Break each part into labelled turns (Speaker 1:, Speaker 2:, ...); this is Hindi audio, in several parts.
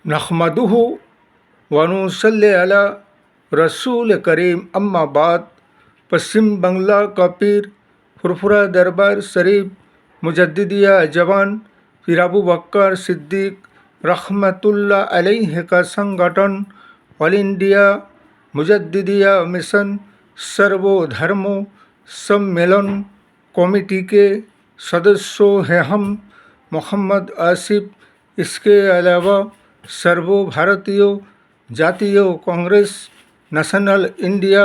Speaker 1: नहमदुहु व नुसल्ली अला रसूल करीम अम्मा बाद। पश्चिम बंगला का पीर फुरफुरा दरबार शरीफ मुजद्दिदिया जवान पीर अबू बकर सिद्दीक रहमतुल्लाह अलैह का संगठन ऑल इंडिया मुजद्दिदिया मिशन सर्वधर्मों सम्मेलन कमेटी के सदस्यों हैं हम मोहम्मद आसिफ। इसके अलावा सर्व भारतीय जातीय कांग्रेस नेशनल इंडिया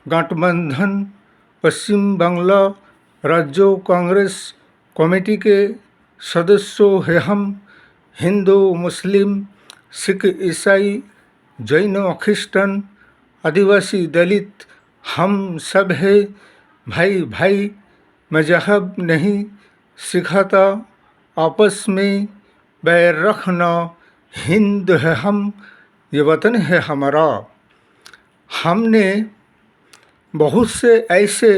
Speaker 1: गठबंधन पश्चिम बांग्ला राज्य कांग्रेस कमेटी के सदस्यों हैं हम हिंदू मुस्लिम सिख ईसाई जैन ख्रिस्टन आदिवासी दलित हम सब है भाई भाई। मजहब नहीं सिखाता आपस में बैर रखना, हिंद है हम ये वतन है हमारा। हमने बहुत से ऐसे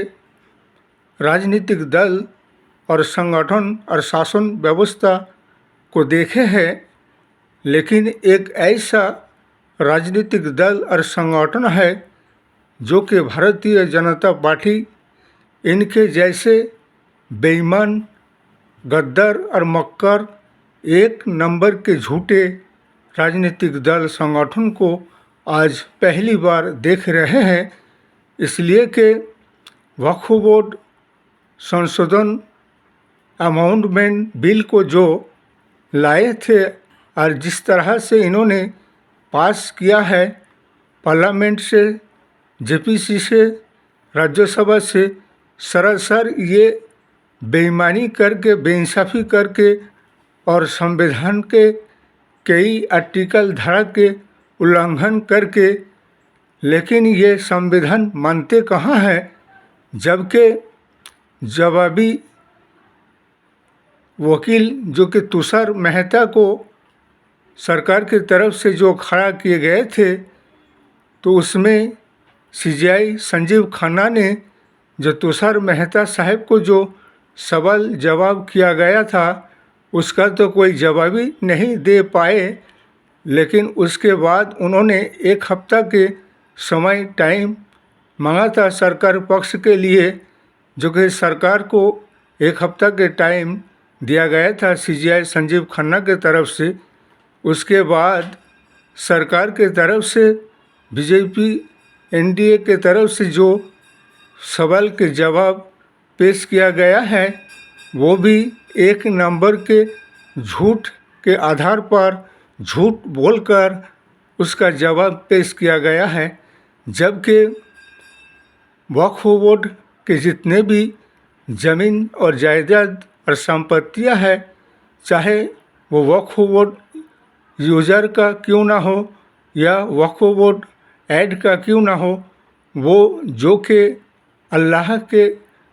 Speaker 1: राजनीतिक दल और संगठन और शासन व्यवस्था को देखे हैं, लेकिन एक ऐसा राजनीतिक दल और संगठन है जो कि भारतीय जनता पार्टी। इनके जैसे बेईमान गद्दार और मक्कार एक नंबर के झूठे राजनीतिक दल संगठन को आज पहली बार देख रहे हैं। इसलिए कि वक्फ बोर्ड संशोधन अमेंडमेंट बिल को जो लाए थे और जिस तरह से इन्होंने पास किया है पार्लियामेंट से, जेपीसी से, राज्यसभा से, सरासर ये बेईमानी करके बेइंसाफ़ी करके और संविधान के कई आर्टिकल धारा के उल्लंघन करके, लेकिन ये संविधान मानते कहाँ हैं, जबकि जवाबी वकील जो कि तुषार मेहता को सरकार की तरफ से जो खड़ा किए गए थे, तो उसमें सीजीआई संजीव खन्ना ने जो तुषार मेहता साहब को जो सवाल जवाब किया गया था उसका तो कोई जवाब ही नहीं दे पाए। लेकिन उसके बाद उन्होंने एक हफ्ता के समय टाइम मांगा था सरकार पक्ष के लिए, जो कि सरकार को एक हफ्ता के टाइम दिया गया था सीजीआई संजीव खन्ना के तरफ से। उसके बाद सरकार के तरफ से बीजेपी एनडीए के तरफ से जो सवाल के जवाब पेश किया गया है वो भी एक नंबर के झूठ के आधार पर झूठ बोलकर उसका जवाब पेश किया गया है। जबकि वक्फ बोर्ड के जितने भी ज़मीन और जायदाद और संपत्तियां हैं, चाहे वो वक्फ बोर्ड यूज़र का क्यों ना हो या वक्फ बोर्ड ऐड का क्यों ना हो, वो जो कि अल्लाह के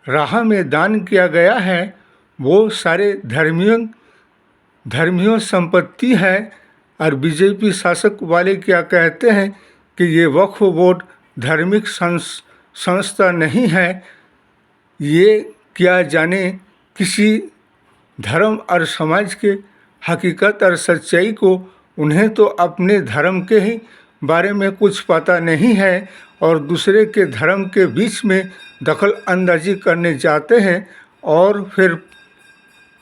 Speaker 1: राह में दान किया गया है वो सारे धर्मियों संपत्ति है। और बीजेपी शासक वाले क्या कहते हैं कि ये वक्फ बोर्ड धार्मिक संस्था नहीं है। ये क्या जाने किसी धर्म और समाज के हकीकत और सच्चाई को, उन्हें तो अपने धर्म के ही बारे में कुछ पता नहीं है और दूसरे के धर्म के बीच में दखल अंदाजी करने जाते हैं और फिर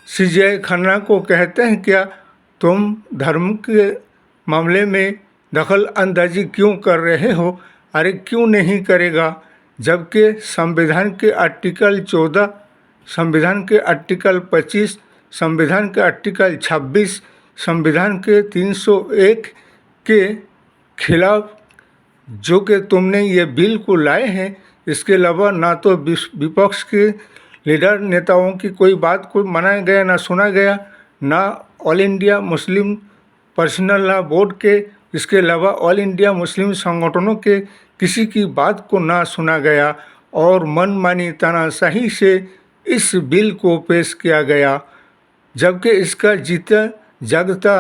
Speaker 1: सीजीआई खन्ना को कहते हैं क्या तुम धर्म के मामले में दखल अंदाजी क्यों कर रहे हो? अरे क्यों नहीं करेगा, जबकि संविधान के आर्टिकल 14, संविधान के आर्टिकल 25, संविधान के आर्टिकल 26, संविधान के 301 के खिलाफ जो कि तुमने ये बिल को लाए हैं, इसके अलावा ना तो विपक्ष के लीडर नेताओं की कोई बात को मनाया गया, ना सुना गया, ना all India Muslim personal law board के, इसके अलावा ऑल इंडिया मुस्लिम संगठनों के किसी की बात को ना सुना गया और मनमानी तानाशाही से इस बिल को पेश किया गया। जबकि इसका जीता जागता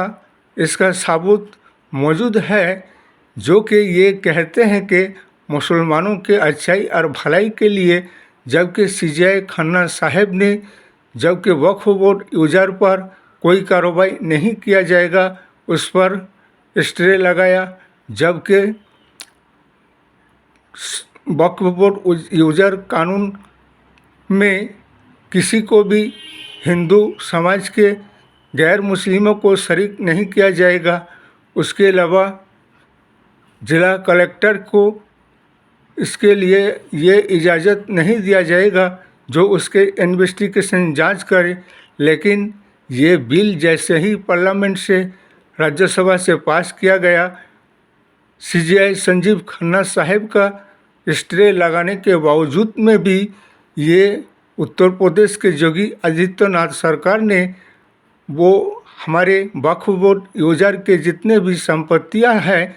Speaker 1: इसका सबूत मौजूद है, जो कि ये कहते हैं कि मुसलमानों के अच्छाई और भलाई के लिए, जबकि सीजीआई खन्ना साहब ने जबकि वक्फ बोर्ड यूज़र पर कोई कार्रवाई नहीं किया जाएगा, उस पर स्टे लगाया, जबकि वक्फ बोर्ड यूजर कानून में किसी को भी हिंदू समाज के गैर मुस्लिमों को शरीक नहीं किया जाएगा। उसके अलावा जिला कलेक्टर को इसके लिए ये इजाज़त नहीं दिया जाएगा जो उसके इन्वेस्टिगेशन जांच करे। लेकिन ये बिल जैसे ही पार्लियामेंट से राज्यसभा से पास किया गया, सीजेआई संजीव खन्ना साहब का स्टे लगाने के बावजूद में भी ये उत्तर प्रदेश के योगी आदित्यनाथ सरकार ने वो हमारे वक्फ बोर्ड यूजर के जितने भी संपत्तियां हैं,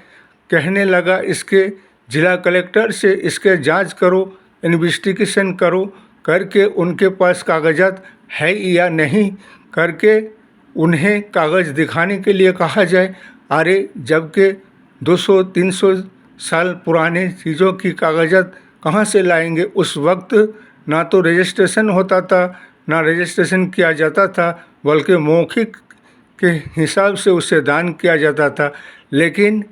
Speaker 1: कहने लगा इसके जिला कलेक्टर से इसके जांच करो, इन्वेस्टिगेशन करो, करके उनके पास कागजात है या नहीं करके उन्हें कागज़ दिखाने के लिए कहा जाए। अरे जबकि 200-300 साल पुराने चीज़ों की कागजात कहाँ से लाएंगे? उस वक्त ना तो रजिस्ट्रेशन होता था, ना रजिस्ट्रेशन किया जाता था, बल्कि मौखिक के हिसाब से उसे दान किया जाता था। लेकिन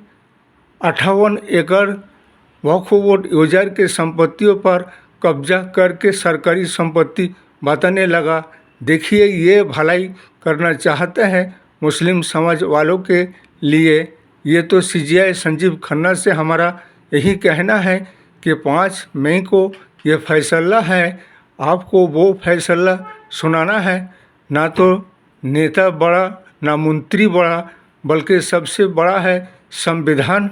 Speaker 1: 58 एकड़ वक्फ बोर्ड यूजर के संपत्तियों पर कब्जा करके सरकारी संपत्ति बताने लगा। देखिए, ये भलाई करना चाहते हैं मुस्लिम समाज वालों के लिए। ये तो सीजेआई संजीव खन्ना से हमारा यही कहना है कि 5 मई को ये फैसला है, आपको वो फैसला सुनाना है। ना तो नेता बड़ा, ना मंत्री बड़ा, बल्कि सबसे बड़ा है संविधान,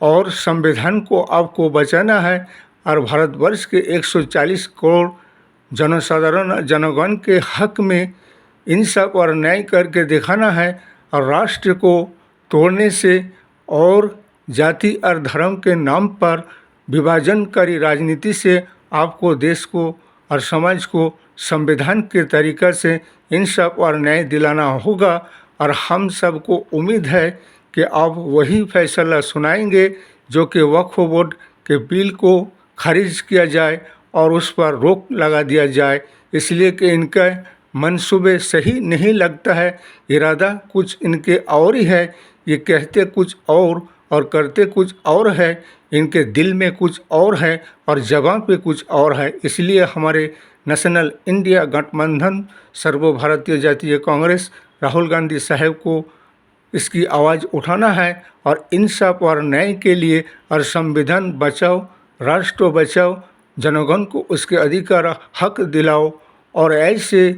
Speaker 1: और संविधान को आपको बचाना है। और भारतवर्ष के 140 करोड़ जनसाधारण जनगण के हक में इंसाफ और न्याय करके दिखाना है। और राष्ट्र को तोड़ने से और जाति और धर्म के नाम पर विभाजनकारी राजनीति से आपको देश को और समाज को संविधान के तरीक़ा से इंसाफ और न्याय दिलाना होगा। और हम सबको उम्मीद है कि आप वही फैसला सुनाएंगे जो कि वक्फ बोर्ड के बिल को खारिज किया जाए और उस पर रोक लगा दिया जाए, इसलिए कि इनका मंसूबे सही नहीं लगता है। इरादा कुछ इनके और ही है, ये कहते कुछ और करते कुछ और है। इनके दिल में कुछ और है और ज़बान पे कुछ और है। इसलिए हमारे नेशनल इंडिया गठबंधन सर्वभारतीय जातीय कांग्रेस राहुल गांधी साहब को इसकी आवाज़ उठाना है और इंसाफ और न्याय के लिए और संविधान बचाओ, राष्ट्र बचाओ, जनगण को उसके अधिकार हक दिलाओ और ऐसे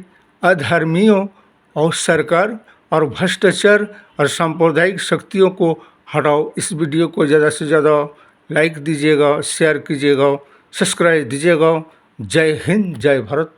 Speaker 1: अधर्मियों और सरकार और भ्रष्टाचार और सांप्रदायिक शक्तियों को हटाओ। इस वीडियो को ज़्यादा से ज़्यादा लाइक दीजिएगा, शेयर कीजिएगा, सब्सक्राइब दीजिएगा। जय हिंद, जय भारत।